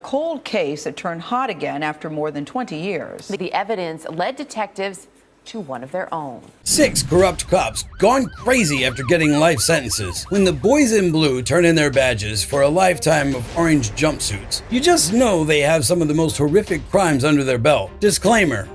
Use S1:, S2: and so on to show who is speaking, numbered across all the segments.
S1: cold case that turned hot again after more than 20 years.
S2: The evidence led detectives to one of their own.
S3: 6 corrupt cops gone crazy after getting life sentences. When the boys in blue turn in their badges for a lifetime of orange jumpsuits, you just know they have some of the most horrific crimes under their belt. Disclaimer.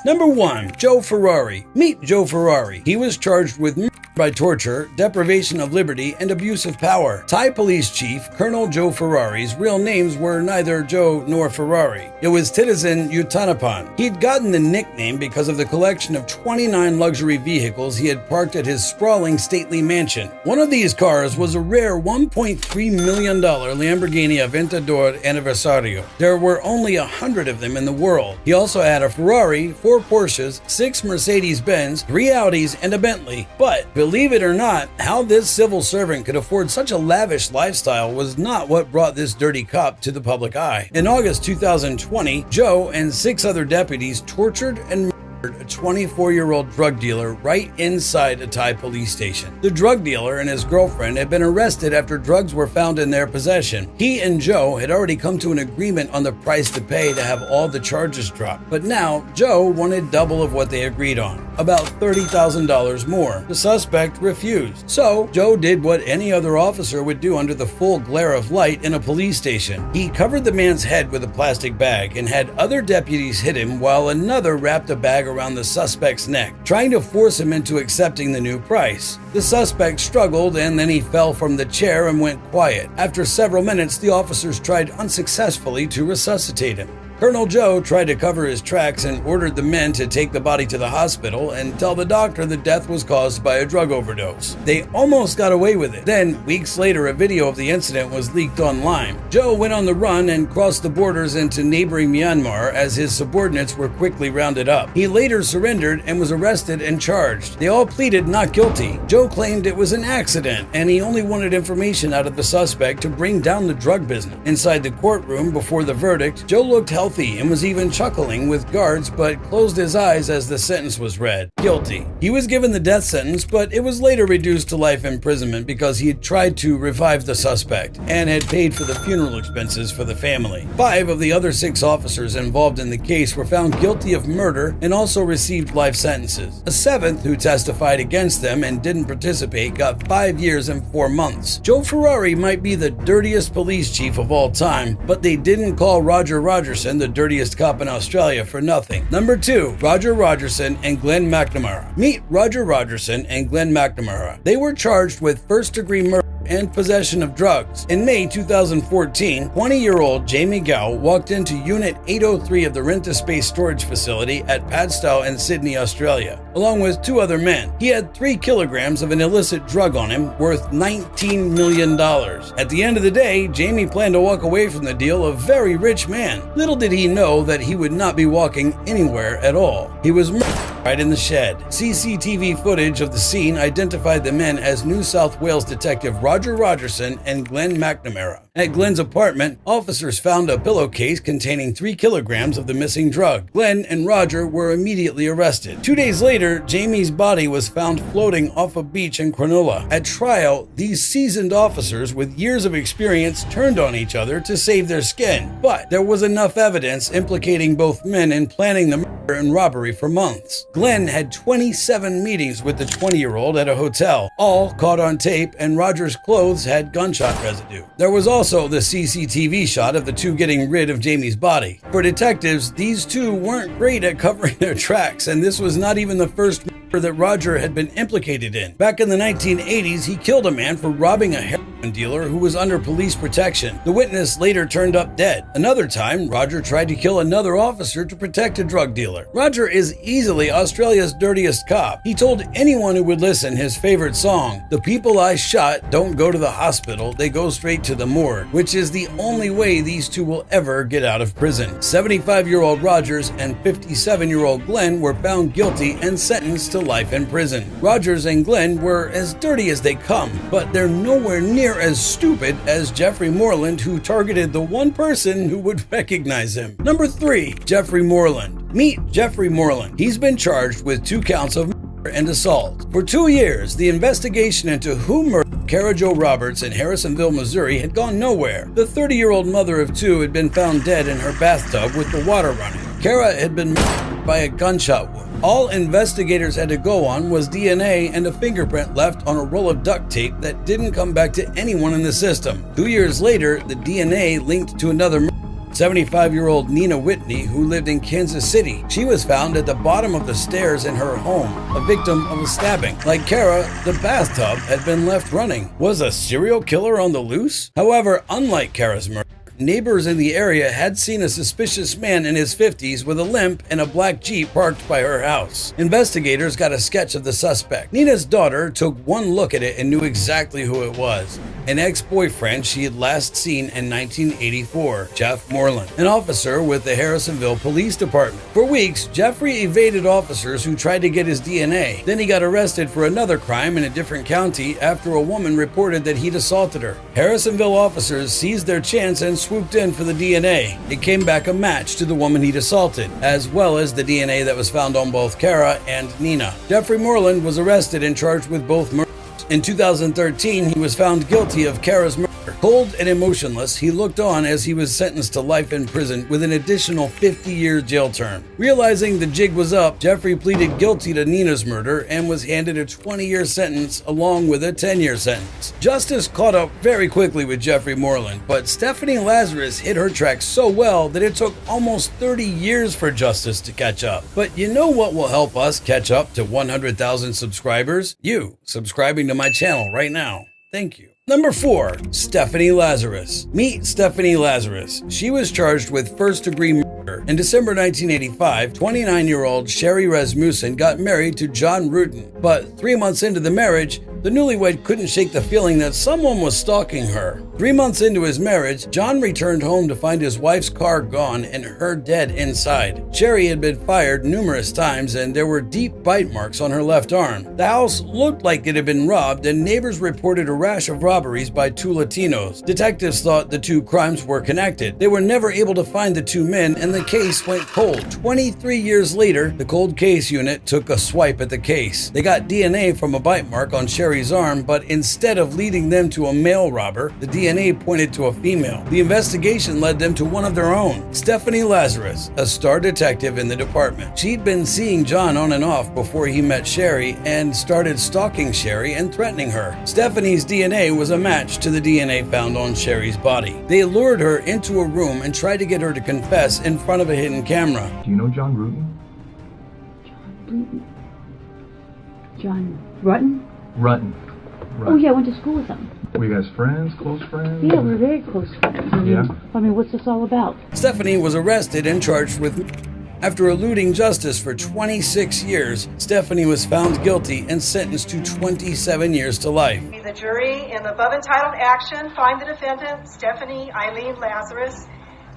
S3: Number 1. Joe Ferrari. Meet Joe Ferrari. He was charged with murder by torture, deprivation of liberty, and abuse of power. Thai Police Chief Colonel Joe Ferrari's real names were neither Joe nor Ferrari. It was Titizen Uthanapan. He'd gotten the nickname because of the collection of 29 luxury vehicles he had parked at his sprawling stately mansion. One of these cars was a rare $1.3 million Lamborghini Aventador Anniversario. There were only 100 of them in the world. He also had a Ferrari, 4 Porsches, 6 Mercedes-Benz, 3 Audis, and a Bentley. But believe it or not, how this civil servant could afford such a lavish lifestyle was not what brought this dirty cop to the public eye. In August 2020, Joe and 6 other deputies tortured and murdered a 24-year-old drug dealer right inside a Thai police station. The drug dealer and his girlfriend had been arrested after drugs were found in their possession. He and Joe had already come to an agreement on the price to pay to have all the charges dropped. But now, Joe wanted double of what they agreed on, about $30,000 more. The suspect refused. So, Joe did what any other officer would do under the full glare of light in a police station. He covered the man's head with a plastic bag and had other deputies hit him while another wrapped a bag around the suspect's neck, trying to force him into accepting the new price. The suspect struggled and then he fell from the chair and went quiet. After several minutes, the officers tried unsuccessfully to resuscitate him. Colonel Joe tried to cover his tracks and ordered the men to take the body to the hospital and tell the doctor the death was caused by a drug overdose. They almost got away with it. Then, weeks later, a video of the incident was leaked online. Joe went on the run and crossed the borders into neighboring Myanmar as his subordinates were quickly rounded up. He later surrendered and was arrested and charged. They all pleaded not guilty. Joe claimed it was an accident and he only wanted information out of the suspect to bring down the drug business. Inside the courtroom before the verdict, Joe looked healthy and was even chuckling with guards, but closed his eyes as the sentence was read. Guilty. He was given the death sentence, but it was later reduced to life imprisonment because he had tried to revive the suspect and had paid for the funeral expenses for the family. 5 of the other 6 officers involved in the case were found guilty of murder and also received life sentences. A 7th, who testified against them and didn't participate, got 5 years and 4 months. Joe Ferrari might be the dirtiest police chief of all time, but they didn't call Roger Rogerson the dirtiest cop in Australia for nothing. Number 2, Roger Rogerson and Glenn McNamara. Meet Roger Rogerson and Glenn McNamara. They were charged with first-degree murder and possession of drugs. In May 2014, 20-year-old Jamie Gow walked into Unit 803 of the Rent-A-Space storage facility at Padstow in Sydney, Australia, along with 2 other men. He had 3 kilograms of an illicit drug on him worth $19 million. At the end of the day, Jamie planned to walk away from the deal a very rich man. Little did he know that he would not be walking anywhere at all. He was murdered right in the shed. CCTV footage of the scene identified the men as New South Wales detective Roger Rogerson and Glenn McNamara. At Glenn's apartment, officers found a pillowcase containing 3 kilograms of the missing drug. Glenn and Roger were immediately arrested. 2 days later, Jamie's body was found floating off a beach in Cronulla. At trial, these seasoned officers with years of experience turned on each other to save their skin. But there was enough evidence implicating both men in planning the murder and robbery for months. Glenn had 27 meetings with the 20-year-old at a hotel, all caught on tape, and Roger's clothes had gunshot residue. There was also the CCTV shot of the 2 getting rid of Jamie's body. For detectives, these 2 weren't great at covering their tracks, and this was not even the first murder that Roger had been implicated in. Back in the 1980s, he killed a man for robbing a heroin dealer who was under police protection. The witness later turned up dead. Another time, Roger tried to kill another officer to protect a drug dealer. Roger is easily Australia's dirtiest cop. He told anyone who would listen his favorite song, "The people I shot don't go to the hospital, they go straight to the morgue," which is the only way these 2 will ever get out of prison. 75-year-old Rogers and 57-year-old Glenn were found guilty and sentenced to life in prison. Rogers and Glenn were as dirty as they come, but they're nowhere near as stupid as Jeffrey Moreland, who targeted the one person who would recognize him. Number 3, Jeffrey Moreland. Meet Jeffrey Moreland. He's been charged with 2 counts of and assault. For 2 years, the investigation into who murdered Kara Jo Roberts in Harrisonville, Missouri had gone nowhere. The 30-year-old mother of two had been found dead in her bathtub with the water running. Kara had been murdered by a gunshot wound. All investigators had to go on was DNA and a fingerprint left on a roll of duct tape that didn't come back to anyone in the system. 2 years later, the DNA linked to another murder. 75-year-old Nina Whitney, who lived in Kansas City. She was found at the bottom of the stairs in her home, a victim of a stabbing. Like Kara, the bathtub had been left running. Was a serial killer on the loose? However, unlike Kara's murder, neighbors in the area had seen a suspicious man in his 50s with a limp and a black Jeep parked by her house. Investigators got a sketch of the suspect. Nina's daughter took one look at it and knew exactly who it was. An ex-boyfriend she had last seen in 1984, Jeff Moreland, an officer with the Harrisonville Police Department. For weeks, Jeffrey evaded officers who tried to get his DNA. Then he got arrested for another crime in a different county after a woman reported that he'd assaulted her. Harrisonville officers seized their chance and swooped in for the DNA. It came back a match to the woman he'd assaulted, as well as the DNA that was found on both Kara and Nina. Jeffrey Moreland was arrested and charged with both murders. In 2013, he was found guilty of Kara's murder. Cold and emotionless, he looked on as he was sentenced to life in prison with an additional 50-year jail term. Realizing the jig was up, Jeffrey pleaded guilty to Nina's murder and was handed a 20-year sentence along with a 10-year sentence. Justice caught up very quickly with Jeffrey Moreland, but Stephanie Lazarus hit her tracks so well that it took almost 30 years for justice to catch up. But you know what will help us catch up to 100,000 subscribers? You subscribing to my channel right now. Thank you. Number 4, Stephanie Lazarus. Meet Stephanie Lazarus. She was charged with first-degree murder. In December 1985, 29-year-old Sherry Rasmussen got married to John Rutten. But 3 months into the marriage, the newlywed couldn't shake the feeling that someone was stalking her. 3 months into his marriage, John returned home to find his wife's car gone and her dead inside. Sherry had been fired numerous times and there were deep bite marks on her left arm. The house looked like it had been robbed and neighbors reported a rash of robberies by two Latinos. Detectives thought the two crimes were connected. They were never able to find the two men and the case went cold. 23 years later, the cold case unit took a swipe at the case. They got DNA from a bite mark on Sherry's arm, but instead of leading them to a male robber, the DNA pointed to a female. The investigation led them to one of their own, Stephanie Lazarus, a star detective in the department. She'd been seeing John on and off before he met Sherry and started stalking Sherry and threatening her. Stephanie's DNA was a match to the DNA found on Sherry's body. They lured her into a room and tried to get her to confess in front of a hidden camera.
S4: Do you know John Rutten?
S5: John Rutten?
S4: Rutten.
S5: Oh yeah, I went to school with him.
S4: Were you guys friends, close friends?
S5: Yeah, we're very close friends. I mean, what's this all about?
S3: Stephanie was arrested and charged with murder. After eluding justice for 26 years, Stephanie was found guilty and sentenced to 27 years to life.
S6: The jury in the above entitled action find the defendant, Stephanie Eileen Lazarus,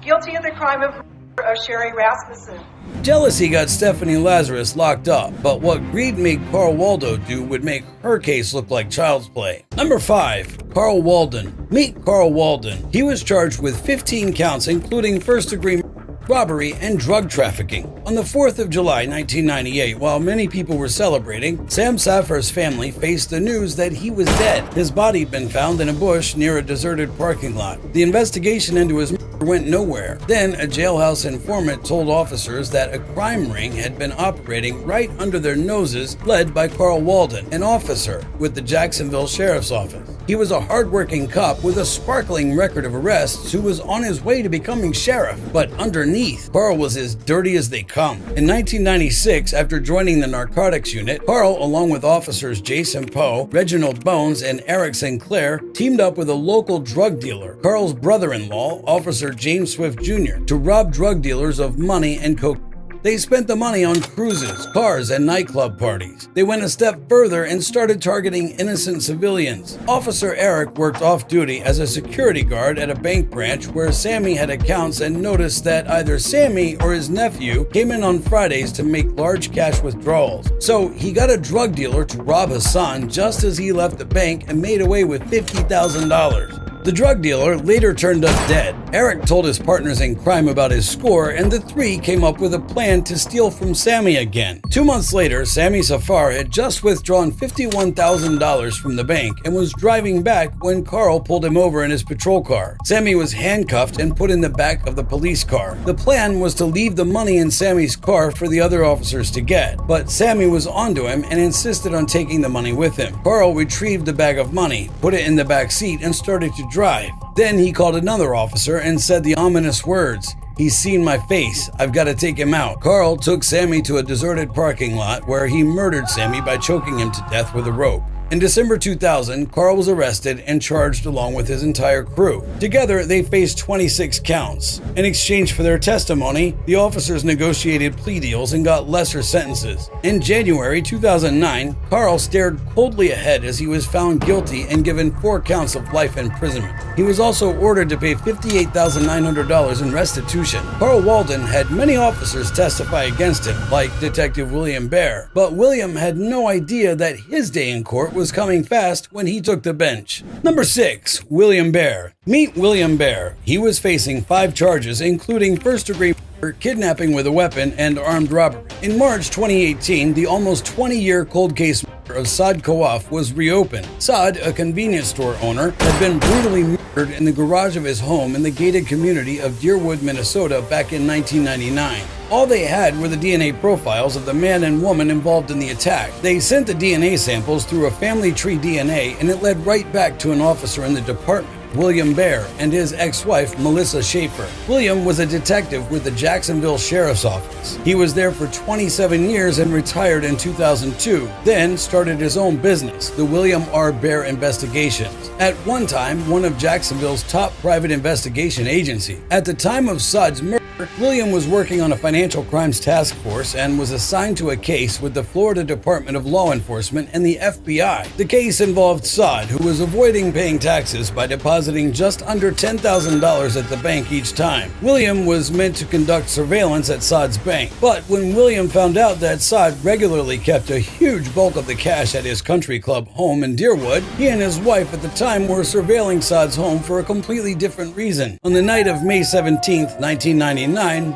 S6: guilty of the crime of murder of Sherry Rasmussen.
S3: Jealousy got Stephanie Lazarus locked up, but what greed made Carl Waldo do would make her case look like child's play. Number 5, Carl Walden. Meet Carl Walden. He was charged with 15 counts, including first-degree robbery and drug trafficking. On the 4th of July 1998, while many people were celebrating, Sam Saffar's family faced the news that he was dead. His body had been found in a bush near a deserted parking lot. The investigation into his murder went nowhere. Then a jailhouse informant told officers that a crime ring had been operating right under their noses, led by Carl Walden, an officer with the Jacksonville Sheriff's Office. He was a hardworking cop with a sparkling record of arrests who was on his way to becoming sheriff, but underneath, Carl was as dirty as they come. In 1996, after joining the narcotics unit, Carl, along with officers Jason Poe, Reginald Bones, and Eric Sinclair, teamed up with a local drug dealer, Carl's brother-in-law, Officer James Swift Jr., to rob drug dealers of money and cocaine. They spent the money on cruises, cars, and nightclub parties. They went a step further and started targeting innocent civilians. Officer Eric worked off-duty as a security guard at a bank branch where Sammy had accounts and noticed that either Sammy or his nephew came in on Fridays to make large cash withdrawals. So he got a drug dealer to rob Hassan just as he left the bank and made away with $50,000. The drug dealer later turned up dead. Eric told his partners in crime about his score, and the three came up with a plan to steal from Sammy again. 2 months later, Sammy Safar had just withdrawn $51,000 from the bank and was driving back when Carl pulled him over in his patrol car. Sammy was handcuffed and put in the back of the police car. The plan was to leave the money in Sammy's car for the other officers to get, but Sammy was onto him and insisted on taking the money with him. Carl retrieved the bag of money, put it in the back seat, and started to drive. Then he called another officer and said the ominous words, "He's seen my face. I've got to take him out." Carl took Sammy to a deserted parking lot where he murdered Sammy by choking him to death with a rope. In December 2000, Carl was arrested and charged along with his entire crew. Together, they faced 26 counts. In exchange for their testimony, the officers negotiated plea deals and got lesser sentences. In January 2009, Carl stared coldly ahead as he was found guilty and given 4 counts of life imprisonment. He was also ordered to pay $58,900 in restitution. Carl Walden had many officers testify against him, like Detective William Bear, but William had no idea that his day in court was coming fast when he took the bench. Number 6. William Bear. Meet William Bear. He was facing 5 charges, including first-degree murder, kidnapping with a weapon, and armed robbery. In March 2018, the almost 20-year cold case murder of Saad Kawaf was reopened. Saad, a convenience store owner, had been brutally murdered in the garage of his home in the gated community of Deerwood, Minnesota back in 1999. All they had were the DNA profiles of the man and woman involved in the attack. They sent the DNA samples through a family tree DNA, and it led right back to an officer in the department, William Bear, and his ex-wife, Melissa Schaefer. William was a detective with the Jacksonville Sheriff's Office. He was there for 27 years and retired in 2002, then started his own business, the William R. Bear Investigations. At one time, one of Jacksonville's top private investigation agency. At the time of Saad's murder, William was working on a financial crimes task force and was assigned to a case with the Florida Department of Law Enforcement and the FBI. The case involved Saad, who was avoiding paying taxes by depositing just under $10,000 at the bank each time. William was meant to conduct surveillance at Saad's bank, but when William found out that Saad regularly kept a huge bulk of the cash at his country club home in Deerwood, he and his wife at the time were surveilling Saad's home for a completely different reason. On the night of May 17, 1999,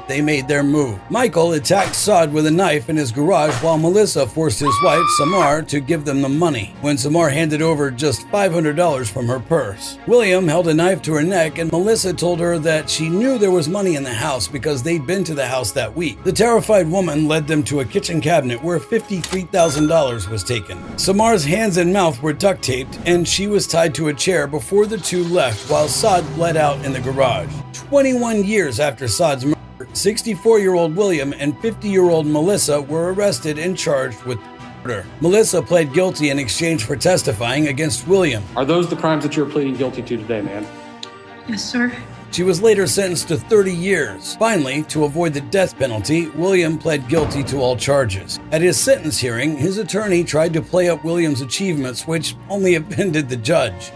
S3: they made their move. Michael attacked Saad with a knife in his garage while Melissa forced his wife, Samar, to give them the money. When Samar handed over just $500 from her purse, William held a knife to her neck, and Melissa told her that she knew there was money in the house because they'd been to the house that week. The terrified woman led them to a kitchen cabinet where $53,000 was taken. Samar's hands and mouth were duct taped, and she was tied to a chair before the two left while Saad bled out in the garage. 21 years after Saad's murder, 64-year-old William and 50-year-old Melissa were arrested and charged with murder. Melissa pled guilty in exchange for testifying against William.
S7: Are those the crimes that you're pleading guilty to today, ma'am?
S5: Yes, sir.
S3: She was later sentenced to 30 years. Finally, to avoid the death penalty, William pled guilty to all charges. At his sentence hearing, his attorney tried to play up William's achievements, which only offended the judge.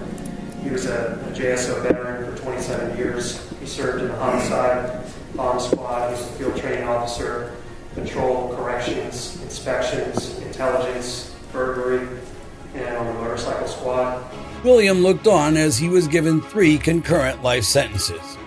S8: He was a JSO veteran for 27 years. He served in the homicide bomb squad. He was a field training officer, patrol, corrections, inspections, intelligence, burglary, and on the motorcycle squad.
S3: William looked on as he was given 3 concurrent life sentences.